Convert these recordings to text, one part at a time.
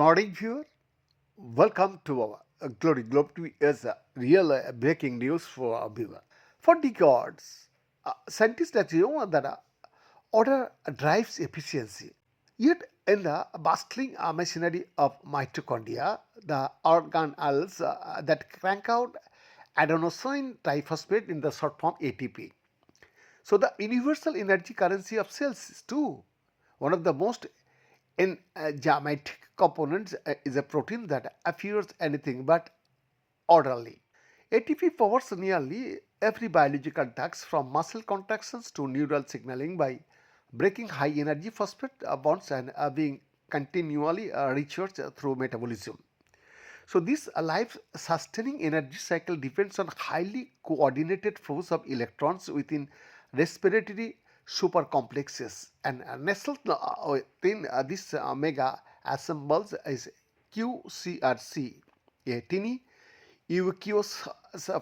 morning, viewer. Welcome to our Glory Globe TV as a real breaking news for our viewer. For decades, scientists have known that order drives efficiency. Yet, in the bustling machinery of mitochondria, the organelles that crank out adenosine triphosphate in the short form ATP. So, the universal energy currency of cells is too one of the most enzymatic components is a protein that appears anything but orderly. ATP powers nearly every biological task from muscle contractions to neural signaling by breaking high energy phosphate bonds and being continually recharged through metabolism. So, this life sustaining energy cycle depends on highly coordinated flows of electrons within respiratory supercomplexes, and nestled within this mega assembles is QCRC, a tiny ubiquitous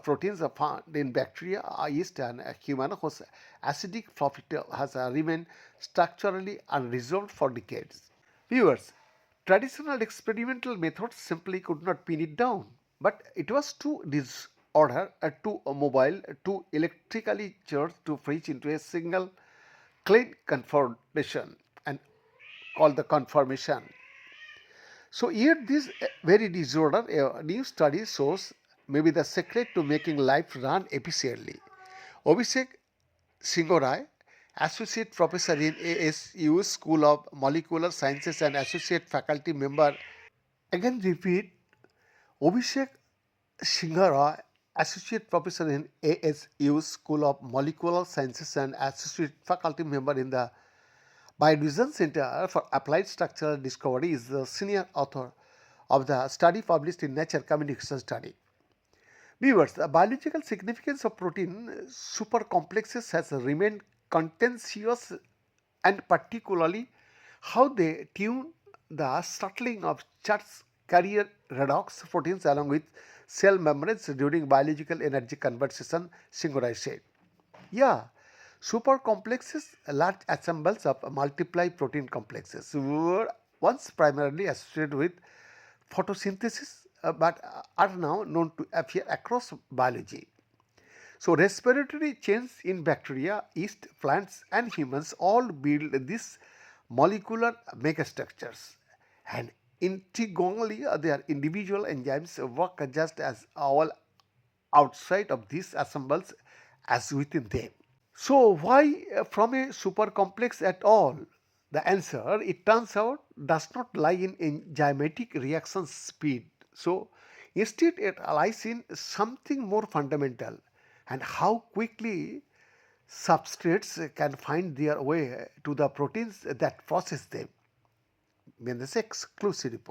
proteins are found in bacteria, yeast, and human whose acidic floppy tail has remained structurally unresolved for decades. Viewers, traditional experimental methods simply could not pin it down, but it was too disorder, too mobile, too electrically charged to freeze into a single clean conformation and called the conformation. So here this very disorder, a new study shows maybe the secret to making life run efficiently. Abhishek Singorai, Associate Professor in ASU School of Molecular Sciences and Associate Faculty Member. Again repeat, Abhishek Singorai, Associate Professor in ASU School of Molecular Sciences and Associate Faculty Member in the Biodivision Center for Applied Structural Discovery, is the senior author of the study published in Nature Communication Study. Viewers, the biological significance of protein supercomplexes has remained contentious, and particularly how they tune the shuttling of Church's carrier redox proteins along with cell membranes during biological energy conversion, Singorai said. Yeah, supercomplexes, large assembles of multiply protein complexes, were once primarily associated with photosynthesis but are now known to appear across biology. So, respiratory chains in bacteria, yeast, plants, and humans all build these molecular megastructures, and integrally their individual enzymes work just as all outside of these assembles as within them. So, why from a super complex at all? The answer, it turns out, does not lie in enzymatic reaction speed. So, instead, it lies in something more fundamental, and how quickly substrates can find their way to the proteins that process them. When this exclusive report.